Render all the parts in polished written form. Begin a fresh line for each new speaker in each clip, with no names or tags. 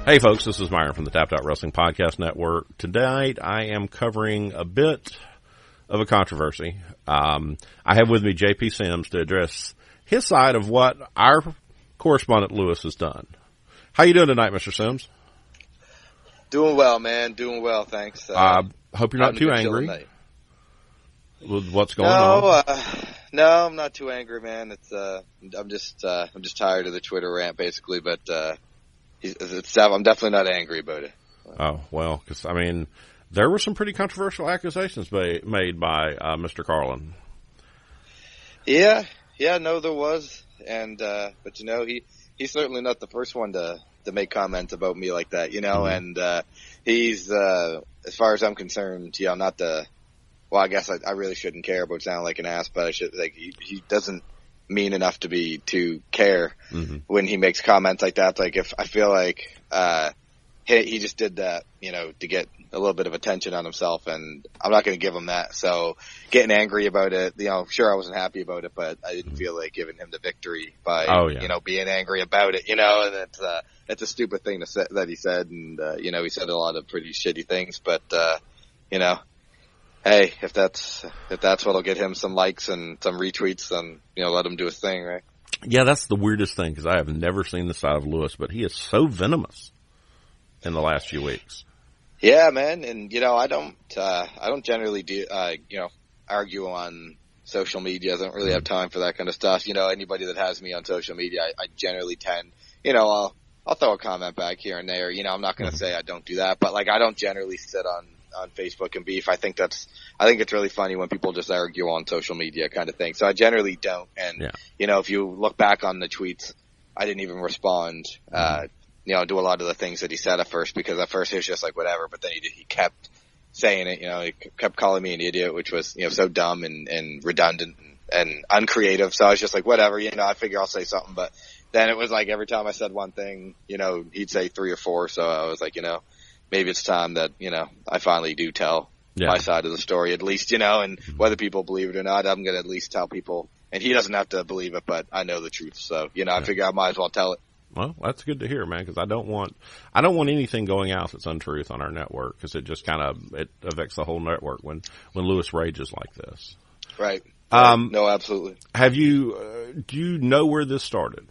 Hey folks, this is Myron from the Tapped Out Wrestling Podcast Network. Tonight I am covering a bit of a controversy. I have with me JP Sims to address his side of what our correspondent Lewis has done. How you doing tonight, Mr. Sims?
Doing well, man. Doing well, thanks.
Hope you're not too angry with what's going on.
No, I'm not too angry, man. It's I'm just tired of the Twitter rant, basically. But I'm definitely not angry about it.
Oh well, because I mean, there were some pretty controversial accusations made by Mr. Carlin.
Yeah, no, there was, and but you know, he's certainly not the first one to make comments about me like that, you know, and he's as far as I'm concerned, you know, not the. Well, I guess I really shouldn't care about sounding like an ass, but I should. Like he doesn't mean enough to care when he makes comments like that. Like if I feel like he just did that, you know, to get a little bit of attention on himself, and I'm not going to give him that. So getting angry about it, you know, sure I wasn't happy about it, but I didn't feel like giving him the victory by you know, being angry about it, you know. And it's a stupid thing to say, that he said, and you know, he said a lot of pretty shitty things, but you know. Hey, if that's what'll get him some likes and some retweets, then, you know, let him do his thing, right?
Yeah, that's the weirdest thing, because I have never seen the side of Lewis, but he is so venomous in the last few weeks.
Yeah, man, and you know, I don't generally do you know, argue on social media. I don't really have time for that kind of stuff. You know, anybody that has me on social media, I generally tend, you know, I'll throw a comment back here and there. You know, I'm not going to say I don't do that, but like I don't generally sit on Facebook and beef. I think it's really funny when people just argue on social media kind of thing. So I generally don't. And, you know, if you look back on the tweets, I didn't even respond, you know, to a lot of the things that he said at first, because at first he was just like, whatever. But then he kept saying it, you know, he kept calling me an idiot, which was, you know, so dumb and redundant and uncreative. So I was just like, whatever, you know, I figure I'll say something. But then it was like every time I said one thing, you know, he'd say 3 or 4. So I was like, you know, maybe it's time that, you know, I finally do tell my side of the story, at least, you know, and whether people believe it or not, I'm going to at least tell people. And he doesn't have to believe it, but I know the truth. So, you know, I figure I might as well tell it.
Well, that's good to hear, man, because I don't want anything going out that's untruth on our network, because it just it affects the whole network when Lewis rages like this.
Right. No, absolutely.
Have you, do you know where this started?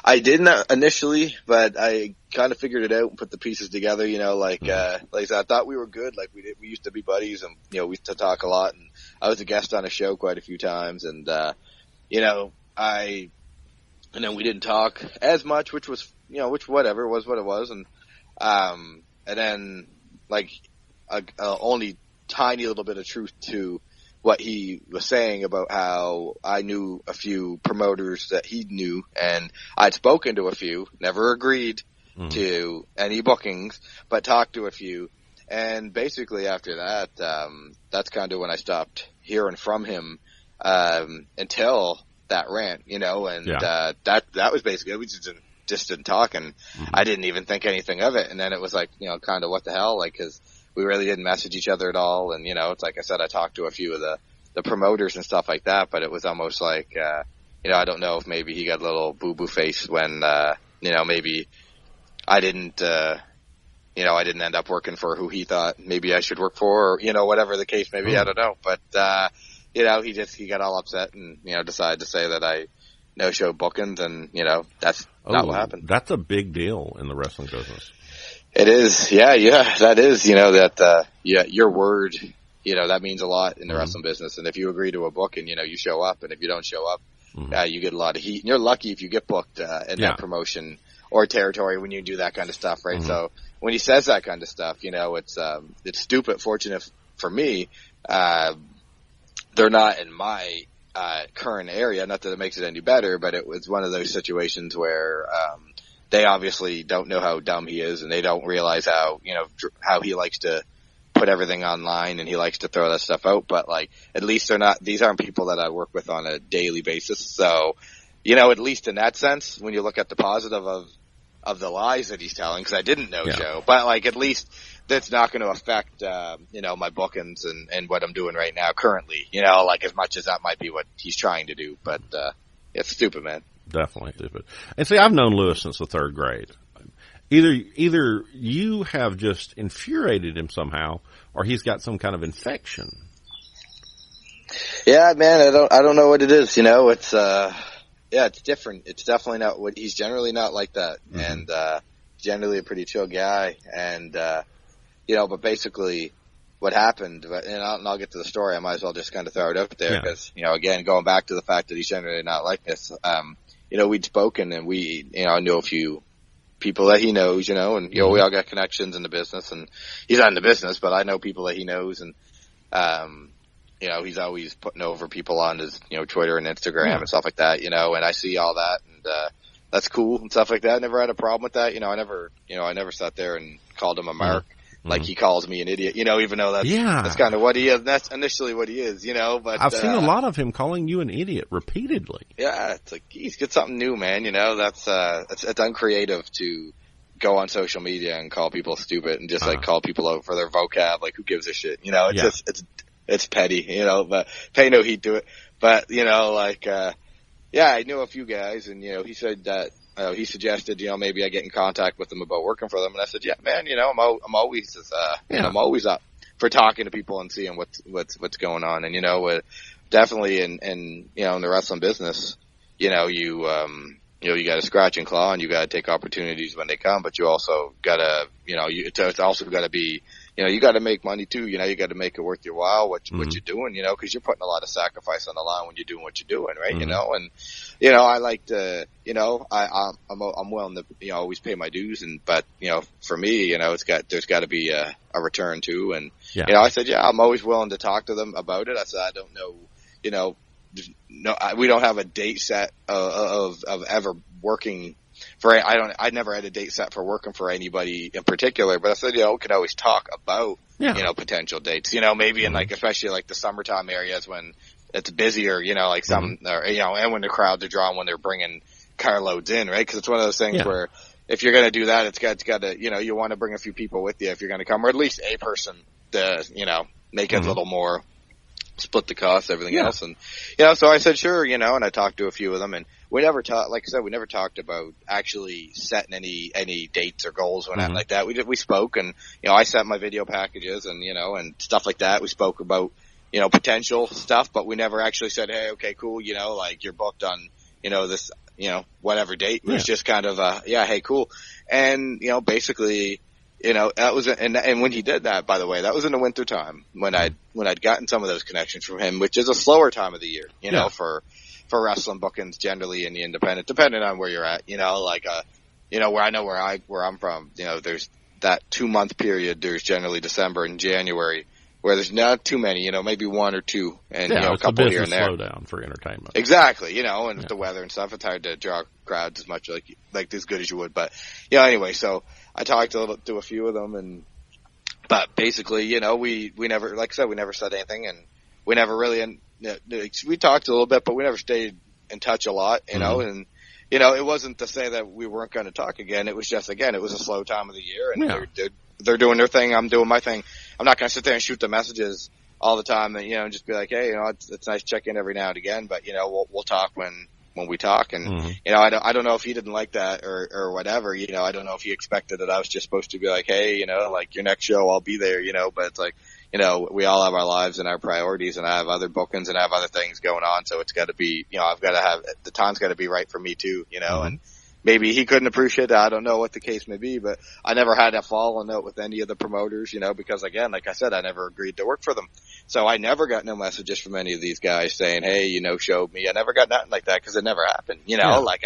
I didn't initially, but I kind of figured it out and put the pieces together, you know, like I said, I thought we were good. Like we used to be buddies, and, you know, we used to talk a lot, and I was a guest on a show quite a few times, and, you know, and then we didn't talk as much, which was, you know, whatever, was what it was. And then like only tiny little bit of truth to what he was saying about how I knew a few promoters that he knew, and I'd spoken to a few, never agreed to any bookings, but talked to a few. And basically after that, that's kind of when I stopped hearing from him, until that rant, you know, and, that was basically, we just didn't talk, and I didn't even think anything of it. And then it was like, you know, kind of what the hell, like, cause we really didn't message each other at all. And, you know, it's like I said, I talked to a few of the promoters and stuff like that, but it was almost like, you know, I don't know if maybe he got a little boo-boo face when, you know, maybe I didn't, you know, I didn't end up working for who he thought maybe I should work for, or, you know, whatever the case may be, I don't know. But, you know, he got all upset and, you know, decided to say that I no-show bookings, and, you know, that's not what happened.
That's a big deal in the wrestling business.
It is. Yeah, that is, you know, that, your word, you know, that means a lot in the wrestling business. And if you agree to a booking, you know, you show up, and if you don't show up, you get a lot of heat. And you're lucky if you get booked, in that promotion or territory when you do that kind of stuff, right? So when he says that kind of stuff, you know, it's stupid. Fortunate for me, they're not in my, current area. Not that it makes it any better, but it was one of those situations where, they obviously don't know how dumb he is, and they don't realize how, you know, how he likes to put everything online, and he likes to throw that stuff out. But like, at least these aren't people that I work with on a daily basis. So, you know, at least in that sense, when you look at the positive of the lies that he's telling, because I didn't know Joe, but like, at least that's not going to affect, you know, my bookings and what I'm doing right now currently, you know, like as much as that might be what he's trying to do. But, it's stupid, man.
Definitely stupid. And see, I've known Lewis since the 3rd grade. Either you have just infuriated him somehow, or he's got some kind of infection.
Yeah, man, I don't know what it is. It's it's different. It's definitely not what he's generally not like that, and generally a pretty chill guy. And but basically, what happened, and I'll get to the story. I might as well just kind of throw it out there because again, going back to the fact that he's generally not like this. We'd spoken, and I knew a few people that he knows, and we all got connections in the business, and he's not in the business, but I know people that he knows, and he's always putting over people on his Twitter and Instagram and stuff like that, and I see all that, and that's cool and stuff like that. I never had a problem with that. I never sat there and called him a mark like he calls me an idiot, even though that's kind of what he is. That's initially what he is, but
I've seen a lot of him calling you an idiot repeatedly. Yeah,
it's like, geez, get something new, man. That's it's uncreative to go on social media and call people stupid and just like call people out for their vocab. Like, who gives a shit? It's petty, but pay no heed to it. But, I knew a few guys, and, he said that, he suggested, maybe I get in contact with them about working for them. And I said, yeah, man, I'm always, I'm always up for talking to people and seeing what's going on. And, definitely in the wrestling business, you got to scratch and claw, and you got to take opportunities when they come, but you also got to, it's also got to be, you got to make money too. You got to make it worth your while, what you're doing, because you're putting a lot of sacrifice on the line when you're doing what you're doing, right? And, I like to, I'm willing to, always pay my dues, but, for me, there's got to be a return too. And, I said, I'm always willing to talk to them about it. I said, I don't know, we don't have a date set of ever working for. I never had a date set for working for anybody in particular, but I said, we could always talk about, potential dates, maybe in especially like the summertime areas when it's busier, some, and when the crowds are drawn, when they're bringing carloads in, right? Cause it's one of those things where if you're going to do that, it's got to, you want to bring a few people with you if you're going to come, or at least a person to, make it a little more, split the cost, everything else. And, so I said, sure, and I talked to a few of them, and we never talked, like I said, we never talked about actually setting any dates or goals when like that. We spoke, and, I sent my video packages and, and stuff like that. We spoke about, potential stuff, but we never actually said, hey, okay, cool, you're booked on, this, whatever date. It was just kind of, hey, cool. And, basically, that was, and when he did that, by the way, that was in the winter time when I'd gotten some of those connections from him, which is a slower time of the year, for wrestling bookings generally in the independent, depending on where you're at, where I know where I'm from, there's that 2-month period. There's generally December and January where there's not too many, maybe one or two, and a couple here and there.
Slow down for entertainment.
Exactly, and with the weather and stuff, it's hard to draw crowds as much like as good as you would. But anyway, so I talked to a few of them, but basically, we never, like I said, we never said anything, and we never really, we talked a little bit, but we never stayed in touch a lot, and. It wasn't to say that we weren't going to talk again. It was just, again, it was a slow time of the year, and they're doing their thing. I'm doing my thing. I'm not going to sit there and shoot the messages all the time and, just be like, hey, it's nice to check in every now and again, but, we'll talk when we talk. And, I don't know if he didn't like that or whatever, I don't know if he expected that I was just supposed to be like, hey, like your next show, I'll be there, but it's like, we all have our lives and our priorities, and I have other bookings and I have other things going on. So it's got to be, I've got to have, the time's got to be right for me too, and maybe he couldn't appreciate that. I don't know what the case may be, but I never had a falling out with any of the promoters, because again, like I said, I never agreed to work for them. So I never got no messages from any of these guys saying, hey, showed me. I never got nothing like that because it never happened, like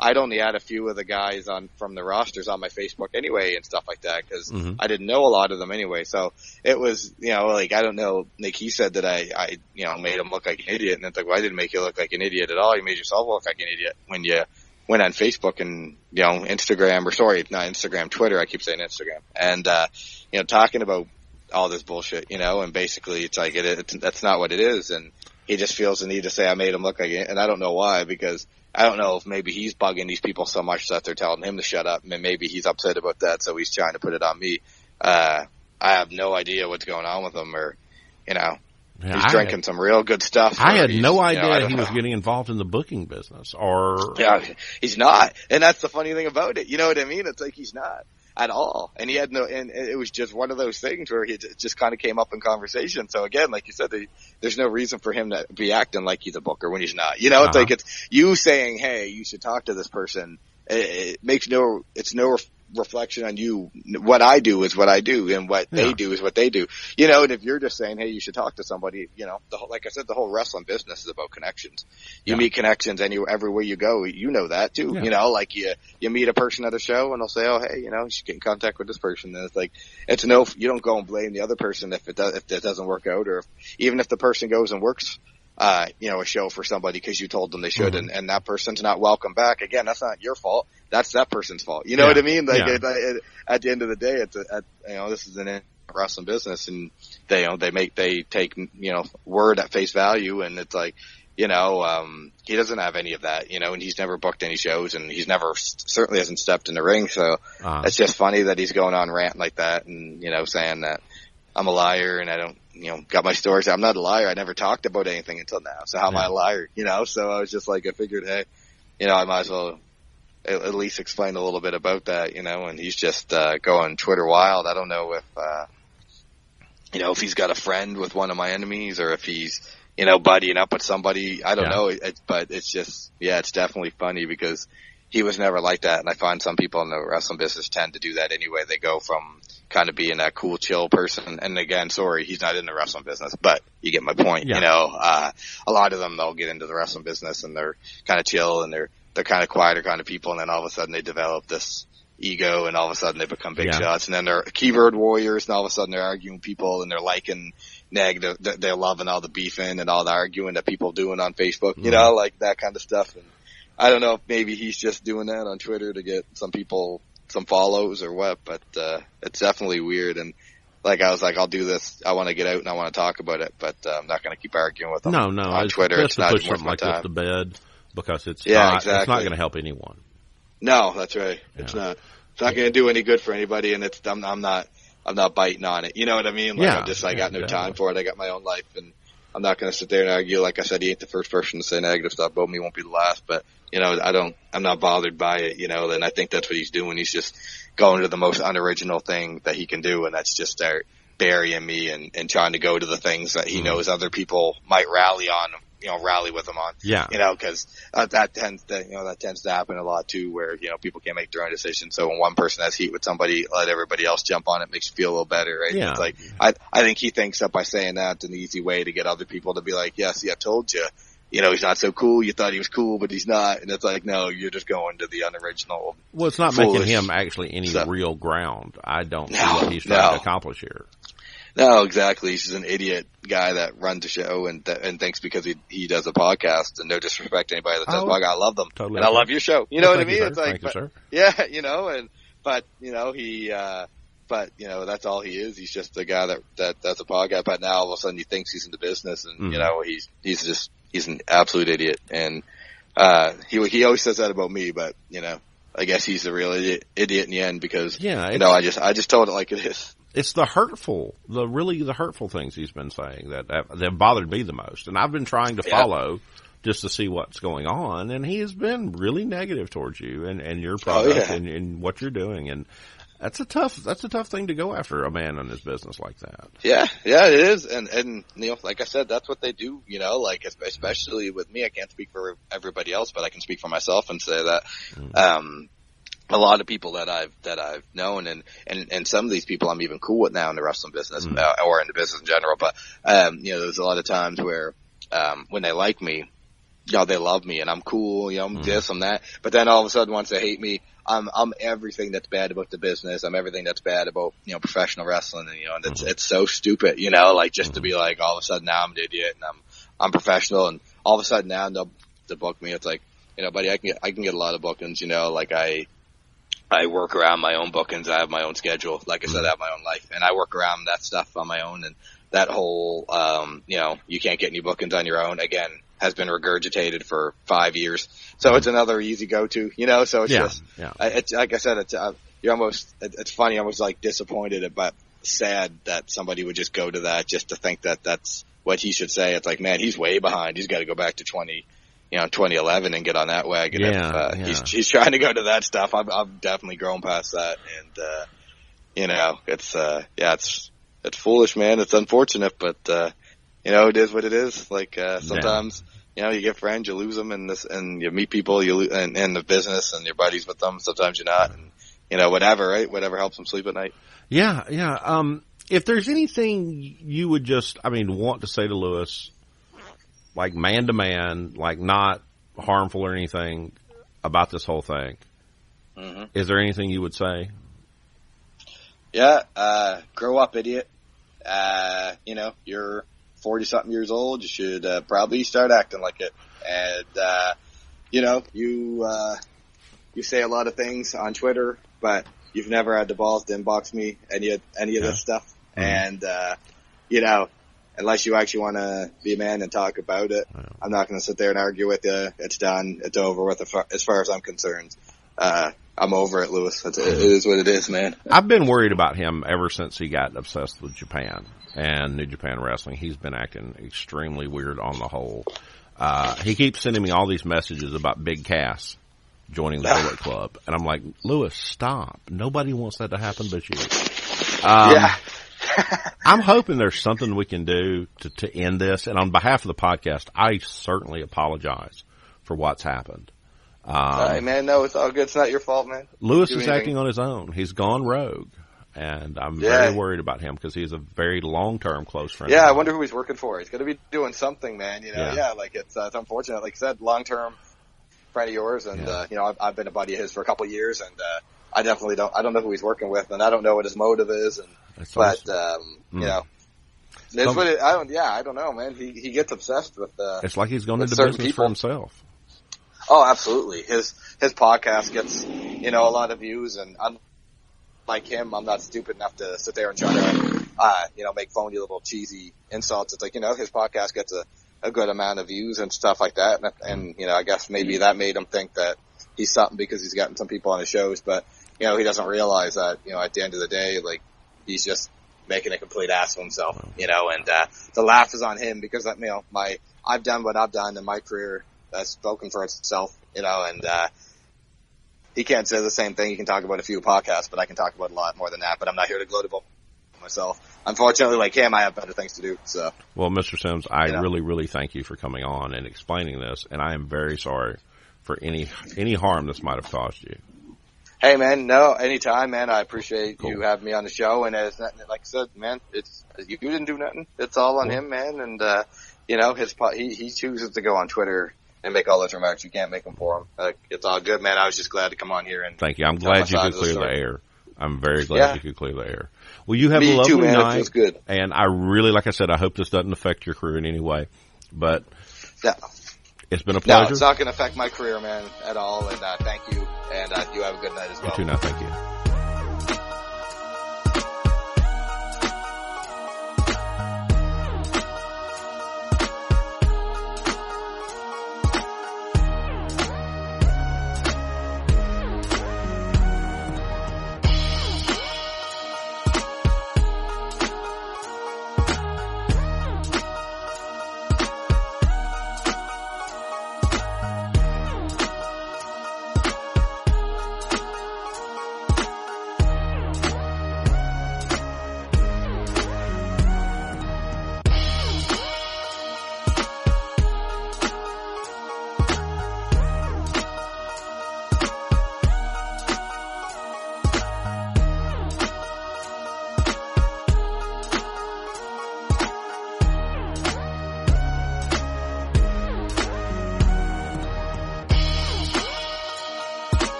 I'd only had a few of the guys from the rosters on my Facebook anyway and stuff like that because I didn't know a lot of them anyway. So it was, I don't know, like he said that I made him look like an idiot, and it's like, well, I didn't make you look like an idiot at all. You made yourself look like an idiot when you went on Facebook and, Instagram, or sorry, not Instagram, Twitter. I keep saying Instagram. And, talking about all this bullshit, and basically it's like, that's not what it is. And he just feels the need to say I made him look like it. And I don't know why, because I don't know if maybe he's bugging these people so much that they're telling him to shut up, and maybe he's upset about that. So he's trying to put it on me. I have no idea what's going on with him, or, he's drinking some real good stuff.
I had no idea he was getting involved in the booking business.
Yeah, he's not. And that's the funny thing about it. You know what I mean? It's like he's not at all. And he had and it was just one of those things where it just kind of came up in conversation. So again, like you said, there's no reason for him to be acting like he's a booker when he's not. You know, it's like it's you saying, hey, you should talk to this person. It makes no reflection on you. What I do is what I do, and what they do is what they do. You know, and if you're just saying, hey, you should talk to somebody, you know, like I said, the whole wrestling business is about connections. You meet connections everywhere you go. You know that too. You know, like you meet a person at a show and they'll say, oh, hey, you know, you should get in contact with this person. And it's like, you don't go and blame the other person if it doesn't work out, or even if the person goes and works you know, a show for somebody because you told them they should, and that person's not welcome back. Again, that's not your fault. That's that person's fault. You know what I mean? Like at the end of the day, you know, this is an wrestling business, and they take, you know, word at face value, and it's like, you know, he doesn't have any of that, you know, and he's never booked any shows, and he's never certainly hasn't stepped in the ring. So it's just funny that he's going on ranting like that, and, you know, saying that I'm a liar and I don't, you know, got my stories. I'm not a liar. I never talked about anything until now. So how am I a liar? You know, so I was just like, I figured, hey, you know, I might as well at least explain a little bit about that, you know, and he's just, going Twitter wild. I don't know if, you know, if he's got a friend with one of my enemies or if he's, you know, buddying up with somebody. I don't know. But it's just, it's definitely funny because he was never like that. And I find some people in the wrestling business tend to do that anyway. They go from kind of being that cool, chill person. And again, sorry, he's not in the wrestling business, but you get my point. You know, a lot of them, they'll get into the wrestling business and they're kind of chill and they're kind of quieter kind of people. And then all of a sudden they develop this ego and all of a sudden they become big shots. And then they're keyboard warriors and all of a sudden they're arguing with people and they're liking negative, they're loving all the beefing and all the arguing that people doing on Facebook, you know, like that kind of stuff. And I don't know if maybe he's just doing that on Twitter to get some people some follows or what, but it's definitely weird. And like I was like, I'll do this. I want to get out and I want to talk about it, but I'm not going to keep arguing with them.
No,
on Twitter.
It's not worth my time. This to bed because it's not going to help anyone.
No, that's right. Yeah. It's not going to do any good for anybody, and I'm not biting on it. You know what I mean? Like I got no time for it. I got my own life, and I'm not going to sit there and argue. Like I said, he ain't the first person to say negative stuff about me. Won't be the last, but you know, I'm not bothered by it, you know, and I think that's what he's doing. He's just going to the most unoriginal thing that he can do, and that's just start burying me and trying to go to the things that he knows other people might rally with him on. Yeah. You know, cause that tends to happen a lot too, where, you know, people can't make their own decisions. So when one person has heat with somebody, let everybody else jump on it, makes you feel a little better, right? Yeah. It's like, I think he thinks that by saying that's an easy way to get other people to be like, yeah, see, I told you. You know, he's not so cool. You thought he was cool, but he's not. And it's like, no, you're just going to the unoriginal.
Well, it's not making him actually any real ground. I don't see what he's trying to accomplish here.
No, exactly. He's just an idiot guy that runs a show and thinks because he does a podcast, and no disrespect to anybody that does a podcast. I love them. Totally. And I love your show. You know what I mean? It's like, yeah, you know, but you know, but you know, that's all he is. He's just a guy that's a podcast. But now all of a sudden he thinks he's in the business, and you know, he's an absolute idiot. And he always says that about me, but you know, I guess he's the real idiot in the end because you know, I just told it like it is.
It's the hurtful things he's been saying that bothered me the most. And I've been trying to follow just to see what's going on. And he has been really negative towards you and your product and what you're doing. And that's a tough thing to go after a man in his business like that.
Yeah, it is. And you know, like I said, that's what they do, you know, like especially with me. I can't speak for everybody else, but I can speak for myself and say that, a lot of people that I've known and some of these people I'm even cool with now in the wrestling business, or in the business in general. But, you know, there's a lot of times where, when they like me, you know, they love me and I'm cool, you know, I'm this, I'm that. But then all of a sudden once they hate me, I'm everything that's bad about the business. I'm everything that's bad about, you know, professional wrestling. And, you know, and it's so stupid, you know, like just to be like, all of a sudden now I'm an idiot and I'm professional. And all of a sudden now they'll book me. It's like, you know, buddy, I can get a lot of bookings, you know, like I work around my own bookings. I have my own schedule. Like I said, I have my own life and I work around that stuff on my own. And that whole, you know, you can't get any bookings on your own again has been regurgitated for 5 years. So it's another easy go-to, you know, so it's it's like I said, it's funny. I was like disappointed but sad that somebody would just go to that just to think that that's what he should say. It's like, man, he's way behind. He's got to go back to 2011 and get on that wagon. He's trying to go to that stuff. I've definitely grown past that. And, it's foolish, man. It's unfortunate, but, it is what it is. Like, sometimes, you get friends, you lose them and you meet people, in the business and you're buddies with them. Sometimes you're not. And, whatever, right? Whatever helps them sleep at night.
Yeah. Yeah. If there's anything you would want to say to Lewis, like man to man, like not harmful or anything about this whole thing, is there anything you would say?
Yeah. Grow up, idiot. You're 40-something years old. You should probably start acting like it. And, you say a lot of things on Twitter, but you've never had the balls to inbox me any of this stuff. And, unless you actually want to be a man and talk about it, I'm not going to sit there and argue with you. It's done. It's over with as far as I'm concerned. I'm over it, Lewis. It is what it is, man.
I've been worried about him ever since he got obsessed with Japan and New Japan Wrestling. He's been acting extremely weird on the whole. He keeps sending me all these messages about Big Cass joining the Bullet Club. And I'm like, Lewis, stop. Nobody wants that to happen but you. I'm hoping there's something we can do to end this. And on behalf of the podcast, I certainly apologize for what's happened.
Hey, man, no, it's all good. It's not your fault, man.
Lewis is acting on his own. He's gone rogue. And I'm very worried about him because he's a very long-term close friend.
Yeah, I wonder who he's working for. He's going to be doing something, man. It's unfortunate. Like I said, long-term friend of yours. And, I've been a buddy of his for a couple of years. And I definitely I don't know who he's working with. And I don't know what his motive is. And it's what I don't know, man. He gets obsessed with
it's like he's going into business for himself.
Oh, absolutely. His podcast gets, a lot of views, and unlike him, I'm not stupid enough to sit there and try to, make phony little cheesy insults. It's like, his podcast gets a good amount of views and stuff like that. And I guess maybe that made him think that he's something because he's gotten some people on his shows, but, he doesn't realize that, at the end of the day, like, he's just making a complete ass of himself, and the laugh is on him because, I've done what I've done in my career. That's spoken for itself, and he can't say the same thing. He can talk about a few podcasts, but I can talk about a lot more than that. But I'm not here to gloat about myself. Unfortunately, like him, I have better things to do. So,
well, Mr. Sims, I really, really thank you for coming on and explaining this, and I am very sorry for any harm this might have caused you.
Hey, man, no, anytime, man. I appreciate you having me on the show, and like I said, man, you didn't do nothing. It's all on him, man, and he chooses to go on Twitter and make all those remarks. You can't make them for him. It's all good, man. I was just glad to come on here and
thank you. I'm glad you could clear the air. I'm very glad you could clear the air. Well, you have a lovely night. It feels good. And I really, like I said, I hope this doesn't affect your career in any way. But it's been a pleasure.
No, it's not going to affect my career, man, at all. And thank you. And you have a good night as well.
You too now. Thank you.